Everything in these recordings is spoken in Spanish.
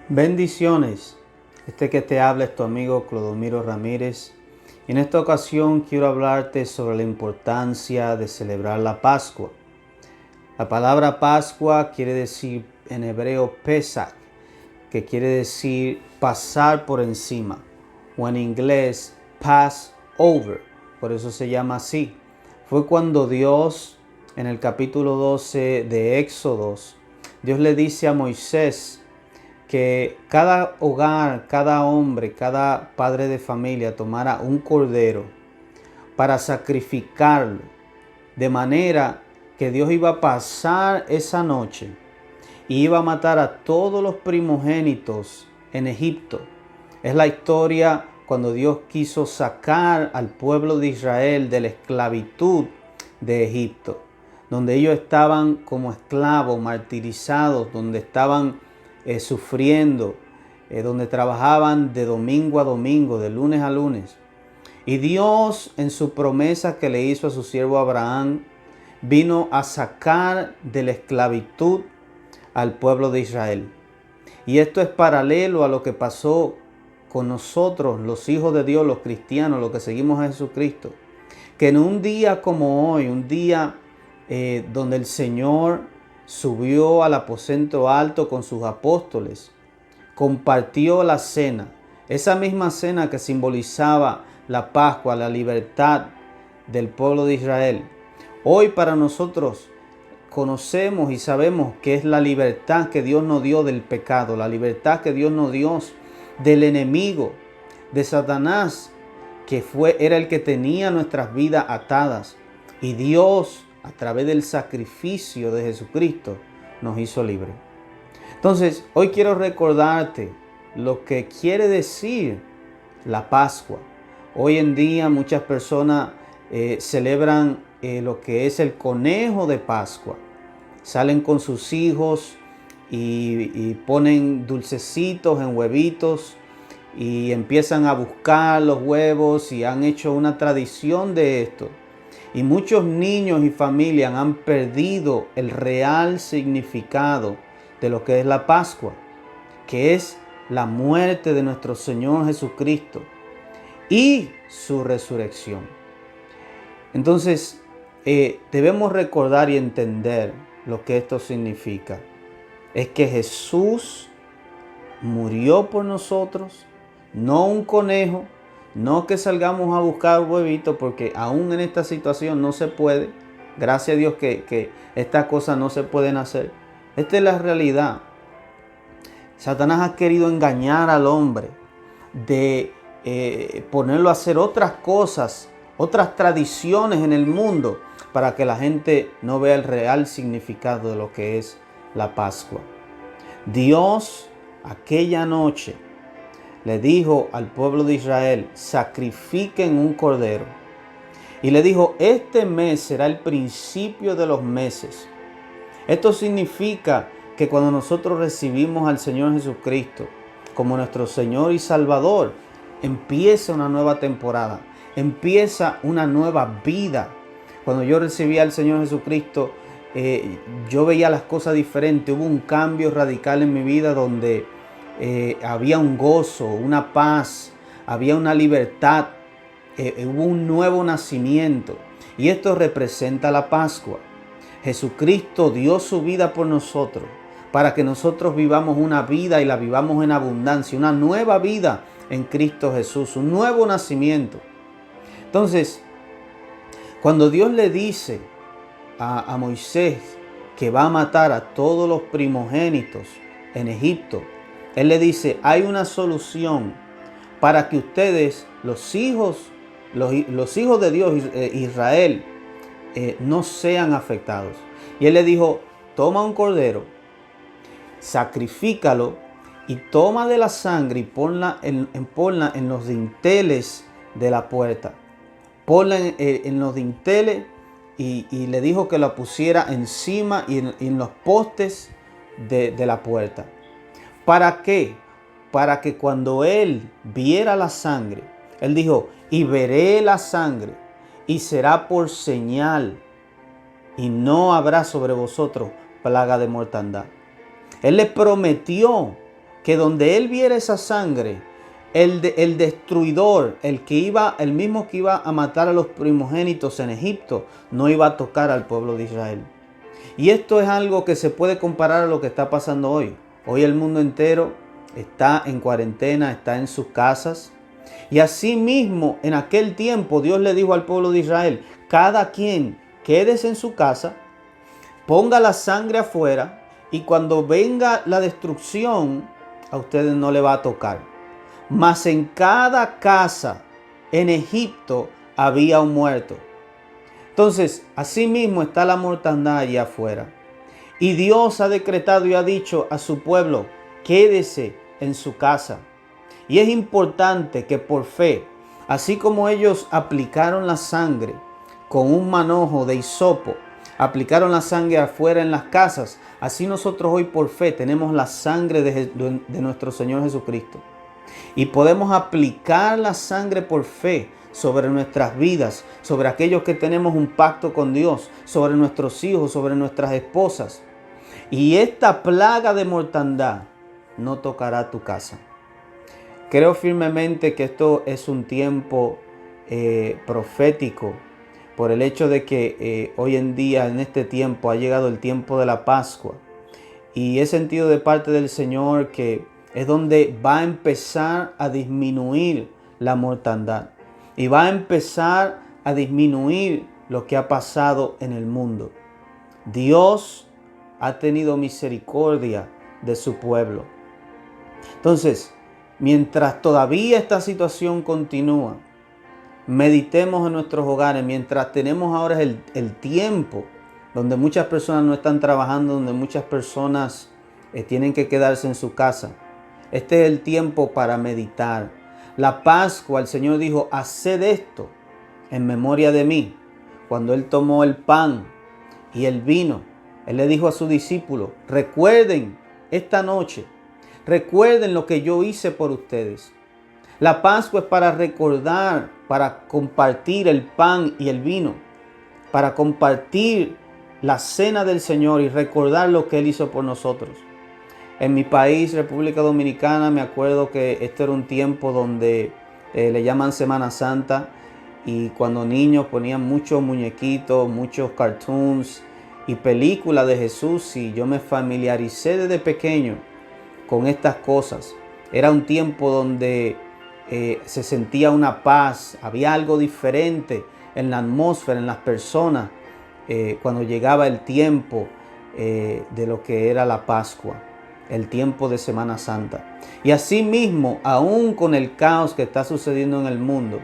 Bendiciones. Este que te habla es tu amigo Clodomiro Ramírez. Y en esta ocasión quiero hablarte sobre la importancia de celebrar la Pascua. La palabra Pascua quiere decir en hebreo Pesach, que quiere decir pasar por encima, o en inglés Passover. Por eso se llama así. Fue cuando Dios, en el capítulo 12 de Éxodos, Dios le dice a Moisés que cada hogar, cada hombre, cada padre de familia tomara un cordero para sacrificarlo, de manera que Dios iba a pasar esa noche y iba a matar a todos los primogénitos en Egipto. Es la historia cuando Dios quiso sacar al pueblo de Israel de la esclavitud de Egipto, donde ellos estaban como esclavos, martirizados, donde estaban sufriendo, donde trabajaban de domingo a domingo, de lunes a lunes. Y Dios, en su promesa que le hizo a su siervo Abraham, vino a sacar de la esclavitud al pueblo de Israel. Y esto es paralelo a lo que pasó con nosotros, los hijos de Dios, los cristianos, los que seguimos a Jesucristo. Que en un día como hoy, un día donde el Señor subió al aposento alto con sus apóstoles, compartió la cena, esa misma cena que simbolizaba la Pascua, la libertad del pueblo de Israel. Hoy para nosotros conocemos y sabemos que es la libertad que Dios nos dio del pecado, la libertad que Dios nos dio del enemigo, de Satanás, que era el que tenía nuestras vidas atadas. Y Dios, a través del sacrificio de Jesucristo, nos hizo libres. Entonces, hoy quiero recordarte lo que quiere decir la Pascua. Hoy en día muchas personas celebran lo que es el conejo de Pascua. Salen con sus hijos y ponen dulcecitos en huevitos y empiezan a buscar los huevos y han hecho una tradición de esto. Y muchos niños y familias han perdido el real significado de lo que es la Pascua, que es la muerte de nuestro Señor Jesucristo y su resurrección. Entonces, debemos recordar y entender lo que esto significa. Es que Jesús murió por nosotros, no un conejo, no que salgamos a buscar huevitos, porque aún en esta situación no se puede. Gracias a Dios que estas cosas no se pueden hacer. Esta es la realidad. Satanás ha querido engañar al hombre de ponerlo a hacer otras cosas, otras tradiciones en el mundo, para que la gente no vea el real significado de lo que es la Pascua. Dios aquella noche le dijo al pueblo de Israel: sacrifiquen un cordero. Y le dijo: este mes será el principio de los meses. Esto significa que cuando nosotros recibimos al Señor Jesucristo como nuestro Señor y Salvador, empieza una nueva temporada, empieza una nueva vida. Cuando yo recibí al Señor Jesucristo, yo veía las cosas diferentes. Hubo un cambio radical en mi vida donde había un gozo, una paz, había una libertad, hubo un nuevo nacimiento. Y esto representa la Pascua. Jesucristo dio su vida por nosotros para que nosotros vivamos una vida y la vivamos en abundancia, una nueva vida en Cristo Jesús, un nuevo nacimiento. Entonces, cuando Dios le dice a Moisés que va a matar a todos los primogénitos en Egipto, Él le dice: hay una solución para que ustedes, los hijos de Dios, Israel, no sean afectados. Y Él le dijo: toma un cordero, sacrifícalo y toma de la sangre y ponla en los dinteles de la puerta. Ponla en los dinteles y le dijo que la pusiera encima y en los postes de la puerta. ¿Para qué? Para que cuando él viera la sangre, él dijo: y veré la sangre y será por señal y no habrá sobre vosotros plaga de mortandad. Él le prometió que donde él viera esa sangre, el destruidor, el mismo que iba a matar a los primogénitos en Egipto, no iba a tocar al pueblo de Israel. Y esto es algo que se puede comparar a lo que está pasando hoy. Hoy el mundo entero está en cuarentena, está en sus casas. Y así mismo, en aquel tiempo, Dios le dijo al pueblo de Israel: cada quien quédese en su casa, ponga la sangre afuera, y cuando venga la destrucción, a ustedes no le va a tocar. Mas en cada casa en Egipto había un muerto. Entonces, así mismo está la mortandad allá afuera. Y Dios ha decretado y ha dicho a su pueblo: quédese en su casa. Y es importante que por fe, así como ellos aplicaron la sangre con un manojo de hisopo, aplicaron la sangre afuera en las casas, así nosotros hoy por fe tenemos la sangre de nuestro Señor Jesucristo. Y podemos aplicar la sangre por fe sobre nuestras vidas, sobre aquellos que tenemos un pacto con Dios, sobre nuestros hijos, sobre nuestras esposas. Y esta plaga de mortandad no tocará tu casa. Creo firmemente que esto es un tiempo profético, por el hecho de que hoy en día, en este tiempo, ha llegado el tiempo de la Pascua. Y he sentido de parte del Señor que es donde va a empezar a disminuir la mortandad. Y va a empezar a disminuir lo que ha pasado en el mundo. Dios ha tenido misericordia de su pueblo. Entonces, mientras todavía esta situación continúa, meditemos en nuestros hogares. Mientras tenemos ahora el tiempo donde muchas personas no están trabajando, donde muchas personas tienen que quedarse en su casa. Este es el tiempo para meditar. La Pascua, el Señor dijo: haced esto en memoria de mí. Cuando Él tomó el pan y el vino, Él le dijo a sus discípulos: recuerden esta noche, recuerden lo que yo hice por ustedes. La Pascua es para recordar, para compartir el pan y el vino, para compartir la cena del Señor y recordar lo que Él hizo por nosotros. En mi país, República Dominicana, me acuerdo que este era un tiempo donde le llaman Semana Santa, y cuando niños ponían muchos muñequitos, muchos cartoons y películas de Jesús, y yo me familiaricé desde pequeño con estas cosas. Era un tiempo donde se sentía una paz, había algo diferente en la atmósfera, en las personas, cuando llegaba el tiempo de lo que era la Pascua, el tiempo de Semana Santa. Y así mismo, aún con el caos que está sucediendo en el mundo,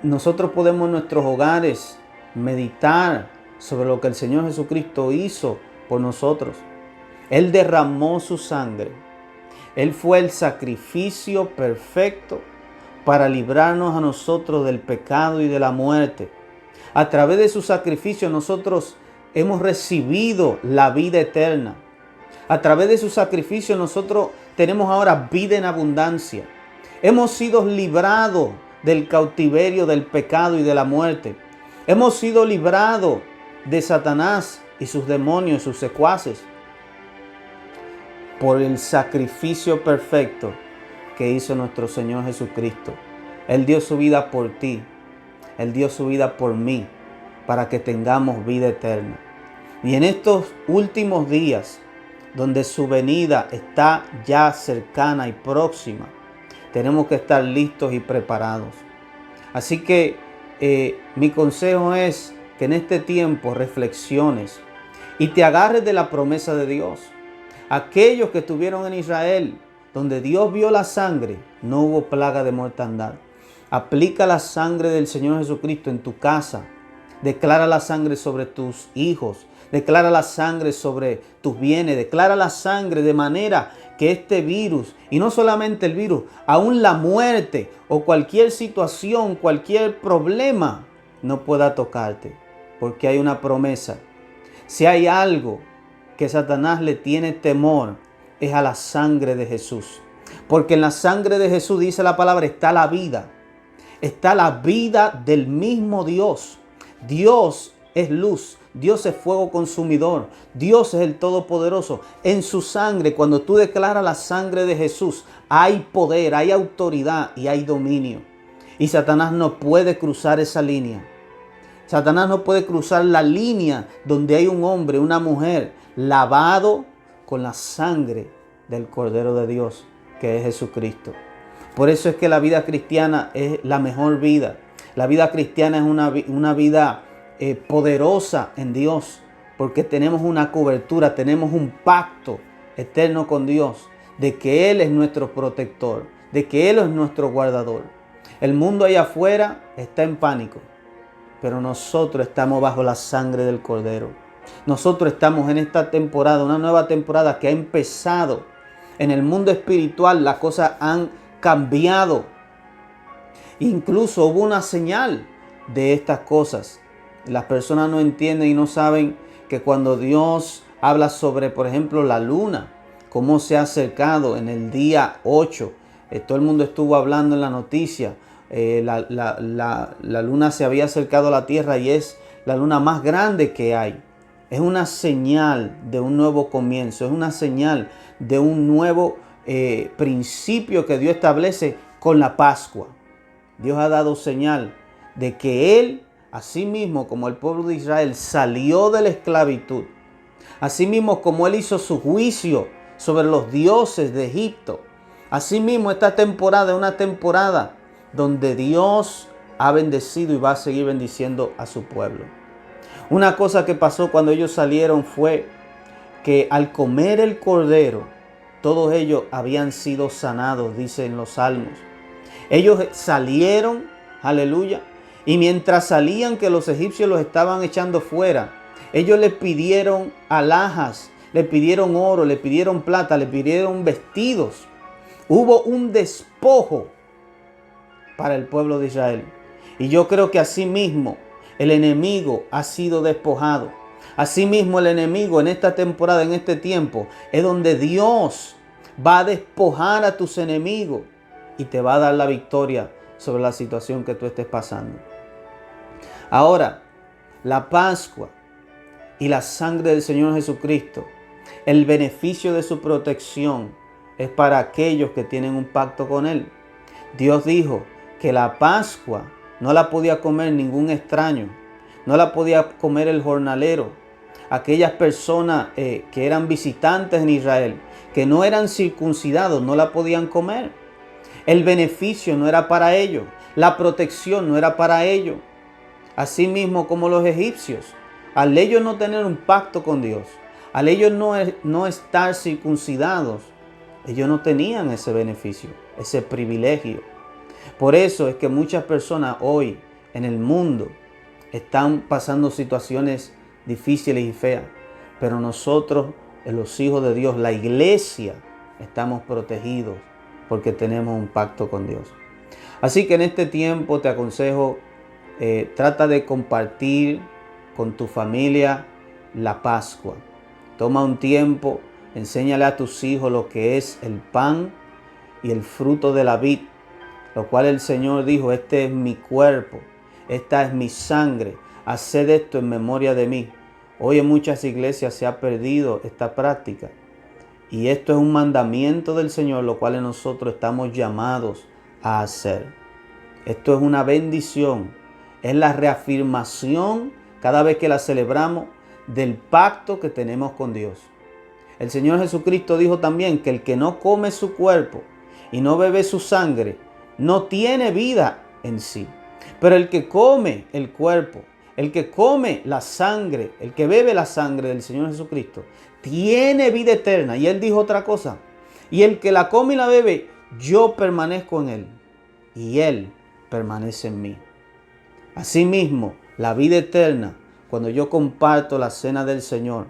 nosotros podemos en nuestros hogares meditar sobre lo que el Señor Jesucristo hizo por nosotros. Él derramó su sangre. Él fue el sacrificio perfecto para librarnos a nosotros del pecado y de la muerte. A través de su sacrificio nosotros hemos recibido la vida eterna. A través de su sacrificio nosotros tenemos ahora vida en abundancia. Hemos sido librados del cautiverio del pecado y de la muerte. Hemos sido librados de Satanás y sus demonios, sus secuaces, por el sacrificio perfecto que hizo nuestro Señor Jesucristo. Él dio su vida por ti. Él dio su vida por mí, para que tengamos vida eterna. Y en estos últimos días, donde su venida está ya cercana y próxima, tenemos que estar listos y preparados. Así que mi consejo es que en este tiempo reflexiones y te agarres de la promesa de Dios. Aquellos que estuvieron en Israel, donde Dios vio la sangre, no hubo plaga de mortandad. Aplica la sangre del Señor Jesucristo en tu casa. Declara la sangre sobre tus hijos. Declara la sangre sobre tus bienes. Declara la sangre de manera que este virus, y no solamente el virus, aún la muerte o cualquier situación, cualquier problema, no pueda tocarte. Porque hay una promesa. Si hay algo que Satanás le tiene temor, es a la sangre de Jesús. Porque en la sangre de Jesús, dice la palabra, está la vida. Está la vida del mismo Dios. Dios es luz. Dios es fuego consumidor. Dios es el Todopoderoso. En su sangre, cuando tú declaras la sangre de Jesús, hay poder, hay autoridad y hay dominio. Y Satanás no puede cruzar esa línea. Satanás no puede cruzar la línea donde hay un hombre, una mujer, lavado con la sangre del Cordero de Dios, que es Jesucristo. Por eso es que la vida cristiana es la mejor vida. La vida cristiana es una vida poderosa en Dios, porque tenemos una cobertura, tenemos un pacto eterno con Dios, de que Él es nuestro protector, de que Él es nuestro guardador. El mundo allá afuera está en pánico, pero nosotros estamos bajo la sangre del Cordero. Nosotros estamos en esta temporada, una nueva temporada que ha empezado. En el mundo espiritual las cosas han cambiado. Incluso hubo una señal de estas cosas. Las personas no entienden y no saben que cuando Dios habla sobre, por ejemplo, la luna, cómo se ha acercado en el día 8. Todo el mundo estuvo hablando en la noticia. La luna se había acercado a la tierra y es la luna más grande que hay. Es una señal de un nuevo comienzo, es una señal de un nuevo principio que Dios establece con la Pascua. Dios ha dado señal de que Él, así mismo como el pueblo de Israel salió de la esclavitud, así mismo como Él hizo su juicio sobre los dioses de Egipto, así mismo esta temporada es una temporada donde Dios ha bendecido y va a seguir bendiciendo a su pueblo. Una cosa que pasó cuando ellos salieron fue que al comer el cordero, todos ellos habían sido sanados, dicen los salmos. Ellos salieron, aleluya, y mientras salían que los egipcios los estaban echando fuera, ellos les pidieron alhajas, les pidieron oro, les pidieron plata, les pidieron vestidos. Hubo un despojo para el pueblo de Israel. Y yo creo que así mismo el enemigo ha sido despojado. Asimismo el enemigo en esta temporada, en este tiempo, es donde Dios va a despojar a tus enemigos y te va a dar la victoria sobre la situación que tú estés pasando. Ahora, la Pascua y la sangre del Señor Jesucristo, el beneficio de su protección es para aquellos que tienen un pacto con Él. Dios dijo que la Pascua no la podía comer ningún extraño, no la podía comer el jornalero, aquellas personas que eran visitantes en Israel, que no eran circuncidados, no la podían comer. El beneficio no era para ellos, la protección no era para ellos. Así mismo como los egipcios, al ellos no tener un pacto con Dios, al ellos no estar circuncidados, ellos no tenían ese beneficio, ese privilegio. Por eso es que muchas personas hoy en el mundo están pasando situaciones difíciles y feas. Pero nosotros, los hijos de Dios, la iglesia, estamos protegidos porque tenemos un pacto con Dios. Así que en este tiempo te aconsejo, trata de compartir con tu familia la Pascua. Toma un tiempo, enséñale a tus hijos lo que es el pan y el fruto de la vid, lo cual el Señor dijo: este es mi cuerpo, esta es mi sangre, haced esto en memoria de mí. Hoy en muchas iglesias se ha perdido esta práctica. Y esto es un mandamiento del Señor, lo cual nosotros estamos llamados a hacer. Esto es una bendición. Es la reafirmación, cada vez que la celebramos, del pacto que tenemos con Dios. El Señor Jesucristo dijo también que el que no come su cuerpo y no bebe su sangre, no tiene vida en sí. Pero el que come el cuerpo, el que come la sangre, el que bebe la sangre del Señor Jesucristo, tiene vida eterna. Y Él dijo otra cosa: y el que la come y la bebe, yo permanezco en Él y Él permanece en mí. Asimismo, la vida eterna, cuando yo comparto la cena del Señor,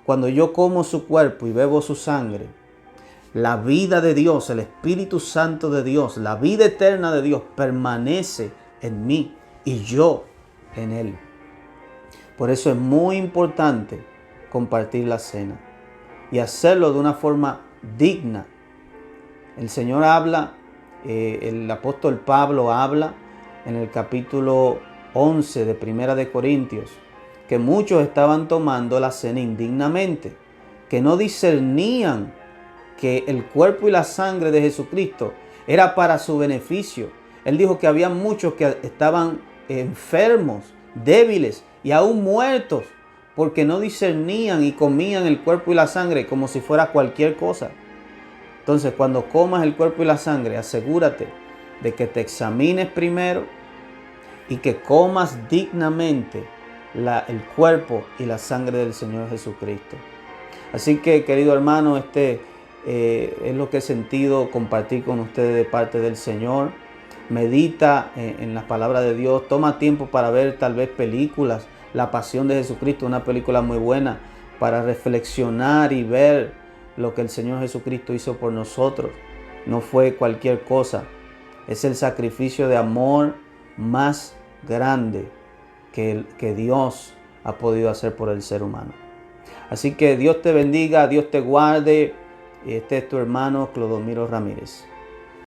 cuando yo como su cuerpo y bebo su sangre, la vida de Dios, el Espíritu Santo de Dios, la vida eterna de Dios permanece en mí y yo en Él. Por eso es muy importante compartir la cena y hacerlo de una forma digna. El Señor habla, el apóstol Pablo habla en el capítulo 11 de Primera de Corintios, que muchos estaban tomando la cena indignamente, que no discernían que el cuerpo y la sangre de Jesucristo era para su beneficio. Él dijo que había muchos que estaban enfermos, débiles y aún muertos, porque no discernían y comían el cuerpo y la sangre como si fuera cualquier cosa. Entonces, cuando comas el cuerpo y la sangre, asegúrate de que te examines primero y que comas dignamente el cuerpo y la sangre del Señor Jesucristo. Así que, querido hermano, es lo que he sentido compartir con ustedes de parte del Señor. Medita en las palabras de Dios. Toma tiempo para ver tal vez películas. La Pasión de Jesucristo, una película muy buena para reflexionar y ver lo que el Señor Jesucristo hizo por nosotros. No fue cualquier cosa. Es el sacrificio de amor más grande que Dios ha podido hacer por el ser humano. Así que Dios te bendiga, Dios te guarde. Este es tu hermano Clodomiro Ramírez.